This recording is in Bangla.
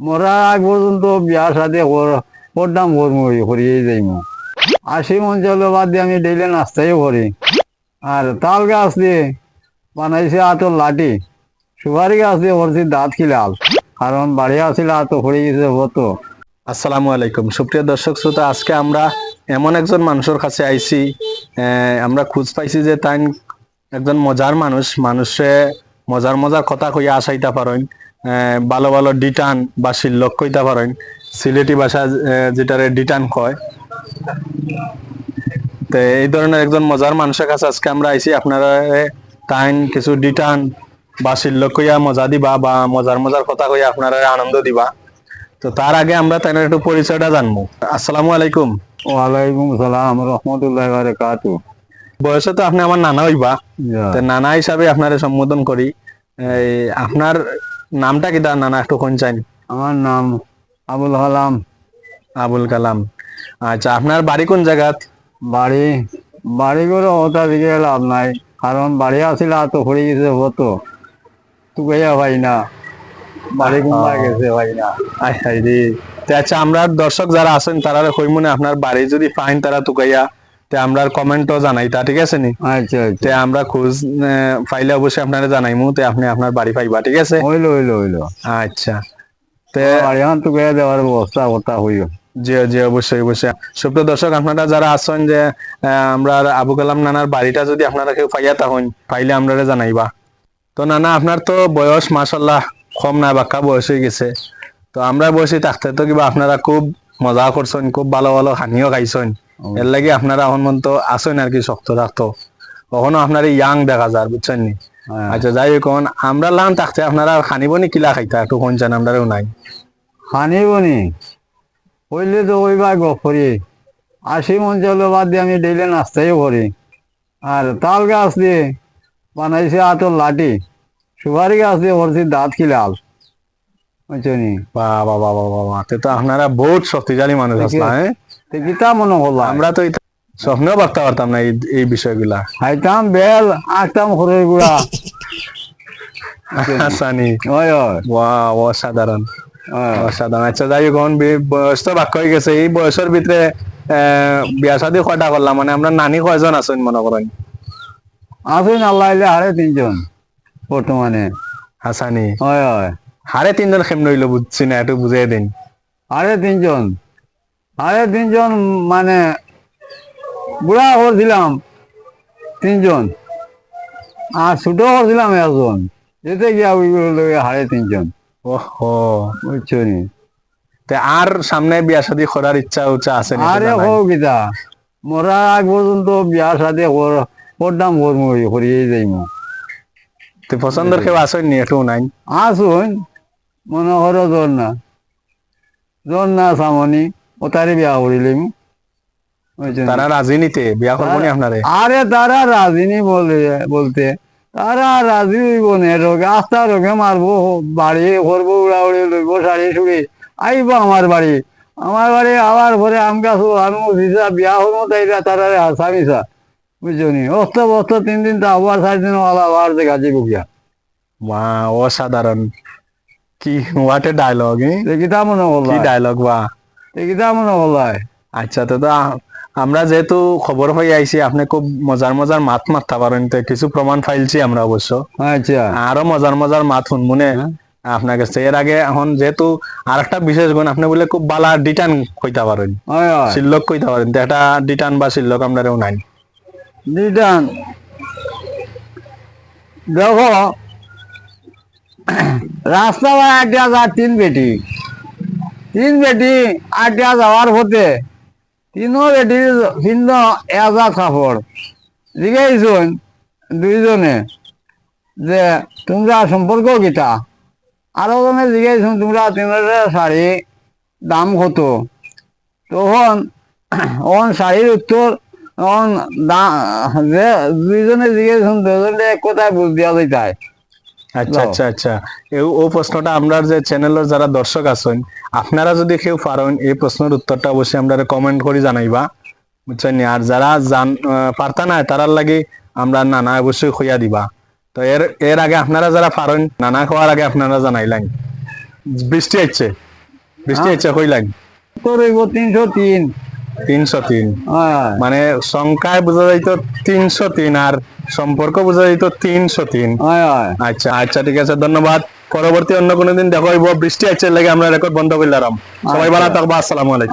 মরা আগ পর্যন্ত বিয়া সাথে করতাম করিয়ে যাইমু। 80 মন চাউল বাদ দিয়ে আমি ডেইলি নাস্তাইও করি। আর তাল গাছ দিয়ে বানাইছে আতর লাঠি, সুপারি গাছ দিয়ে করছি দাঁত খিলাল, কারণ বাড়ি আসিল আতো পড়ে গেছে হতো। আসসালামু আলাইকুম সুপ্রিয় দর্শক শ্রোতা, আজকে আমরা এমন একজন মানুষের কাছে আইছি। আমরা খোঁজ পাইছি যে তাই একজন মজার মানুষে মজার মজার কথা কইয়া আসাইতে পারেন, ভালো ভালো ডিটান বা শিল্লক কইতে পারেন। সিলেটি ভাষা যেটারে ডিটান কয়। তো এই ধরনের একজন মজার মানুষের কাছে আজকে আমরা আইছি। আপনারা তাই কিছু ডিটান বা শিল্লক কইয়া মজা দিবা বা মজার মজার কথা কইয়া আপনারা আনন্দ দিবা। তো তার আগে আমরা তাই একটু পরিচয়টা জানবো। আসসালামু আলাইকুম। ওয়ালাইকুম সালাম রহমতুল্লাহ বারাকাতু। বয়সে তো আপনি আমার নানা হইবা, তো নানা হিসাবে আপনারে সম্বোধন করি। আপনার নামটা কি? তার নানা একটু কোন চাই? আমার নাম আবুল কালাম। আবুল কালাম। আচ্ছা, আপনার বাড়ি কোন জায়গাত? বাড়ি বাড়ি করে ওটা দিকে লাভ নাই, কারণ বাড়ি আসিল আতো পড়ে গেছে হতো। তুকাইয়া ভাই না, বাড়ি কুমড়া গেছে ভাই না। আচ্ছা, আমরা দর্শক যারা আছেন তারা কইমনে আপনার বাড়ি যদি ফাইন তারা তুকাইয়া তে আমরা কমেন্টও জানাইতা, ঠিক আছে নি? আচ্ছা তে আচ্ছা, আমরা খোঁজ ফাইলে অবশ্যই আপনারা জানাইমু, তে আপনি আপনার বাড়ি পাইবা, ঠিক আছে? হইলো হইলো হইলো। আচ্ছা, তে বাড়ি হান তুকাইয়া দেওয়ার ব্যবস্থা কথা হইল। জি জি, অবশ্যই অবশ্যই। সুপ্রিয় দর্শক, আপনারা যারা আছেন যে আমরা আবু কালাম নানার বাড়িটা যদি আপনারা কেউ পাইয়া থাকেন, পাইলে আমরা জানাইবা। তো নানা, আপনার তো বয়স মাশাআল্লাহ কম না, বাক্কা বয়স হয়ে গেছে। তো আমরা বয়সে থাকতে তো কিবা আপনারা খুব মজা করছেন, খুব ভালো ভালো হানিও খাইছেন। এর লাগে আপনারা এখন মন তো আসেন আর কি, শক্ত থাকতো কখনো আপনার ইয়াং দেখা যায়, বুঝছেন নি? আচ্ছা, যাই হোক, আমরা লান থাকতে আপনারা খানিব নি কিলা খাইতা একটু কোন চান? আমরাও নাই খানিবনি হইলে তো ওইবা গফরি। 80 মন চাউল বাদ দিয়ে আমি ডেইলি নাস্তাইও করি। আর তাল গাছ দিয়ে বানাইছে আতর লাঠি, সুপারি গাছ দিয়ে করছি দাঁত খিলাল, বুঝছনি? বাবা বাবা বাবা, তো আপনারা বহুত শক্তিশালী মানুষ আসলা। হ্যাঁ, কিতা মনে হলো? আমরা তো স্বপ্নেও ভাবতে পারতাম না এই বিষয়গুলা। খাইতাম বেল, আঁকতাম খড়ের গুড়া। আসানি, ওই ওই অসাধারণ ওই। অসাধারণ। আচ্ছা, যাই হোক, বয়স তো বাক্য হয়ে গেছে। এই বয়সের ভিতরে বিয়া শাদী কয়টা করলাম? মানে আমরা নানি কয়জন আছেন মনে করেন? আসুন আল্লাহ আইলে 3.5 বর্তমানে। হাসানি, ওই ওই 3.5 কেমন হইলো বুঝছি না, একটু বুঝিয়ে দিন। 3.5 মানে বুড়া করছিলাম 3জন, আর ছোট করছিলাম 1জন। যেতে গিয়া ওই 3.5। ওহো, বুঝছো নি? আর সামনে বিয়া শাদী করার ইচ্ছা উচ্চা আছে নাকি? আরে হো কিতা, মরা আগ পর্যন্ত বিয়া সাথে করতাম করিয়ে যাইমু। তো পছন্দের কেউ আসেননি? একটু নাই? আসুন, মনে করো জোর না সামনি ও তারে বিয়া করিলিম। তারা রাজি নিতে বিয়া করবো নি আপনারে? আরে তারা রাজি নি বলতে তারা রাজি হইব নে, রোগে আস্তা রোগে মারবো, বাড়ি করবো, উড়াউড়ি লইব, শাড়ি শুড়ি আইব আমার বাড়ি। আবার পরে আম গাছ আমি বিয়া হবো, তাই তারা আসামিসা, বুঝছো নি? অস্ত বস্ত 3 দিন তা আবার 4 দিন আবার দেখা যাবো গিয়া। মা, অসাধারণ! কি হোয়াট এ ডায়লগ! কিতা মনে হল? কি ডায়লগ বা! কিতা মনে হল? আচ্ছা, তো আমরা যেহেতু খবর হয়ে আইছি আপনি খুব মজার মজার মাত মারতে পারেন, তো কিছু প্রমাণ পাইছি আমরা অবশ্য। আচ্ছা, আরো মজার মজার মাত শুনমুনে আপনার কাছে। এর আগে এখন যেহেতু আর একটা বিশেষ গুণ, আপনি বলে খুব বালা ডিটান কইতে পারেন, শিল্লক কইতে পারেন। তো এটা ডিটান বা শিল্লক আমরা নাই। দিদান দেখো, রাস্তা আটটা যা 3 বেটি আটটা যাওয়ার পথে 3 বেটি ভিন্ন এজা কাপড় জিজ্ঞাসুন 2জনে যে তোমরা সম্পর্ক কিতা। আরো জনে জিজ্ঞাসুন তোমরা 3 শাড়ি দাম কত। তখন শাড়ির উত্তর যে 2জনে জিজ্ঞাসুন 2জনে এক কথায় বুঝ দিয়া যাইতায়। আচ্ছা আচ্ছা আচ্ছা, ও প্রশ্নটা আমরা যে চ্যানেলের যারা দর্শক আছেন, আপনারা যদি কেউ পারেন এই প্রশ্নের উত্তরটা অবশ্যই আমরা কমেন্ট করে জানাইবা, বুঝছেন? আর যারা পারতা না তারার লাগে আমরা নানা অবশ্যই খুঁয়া দিবা। তো এর আগে আপনারা যারা পারেন, নানা খাওয়ার আগে আপনারা জানাইলেন। বৃষ্টি হচ্ছে, বৃষ্টি হ্যাঁ। হচ্ছে কই লাগ তোর হইব 303। 303 হ্যাঁ মানে সংখ্যায় বোঝা যাইতো 303 আর সম্পর্ক বোঝা যাইতো 303। হয় হয়। আচ্ছা আচ্ছা ঠিক আছে ধন্যবাদ। পরবর্তী অন্য কোনো দিন দেখা হইব। বৃষ্টি আছে লাগে আমরা রেকর্ড বন্ধ করলাম। সবাই ভালো আচ্ছা। থাকবা। আসসালামু আলাইকুম।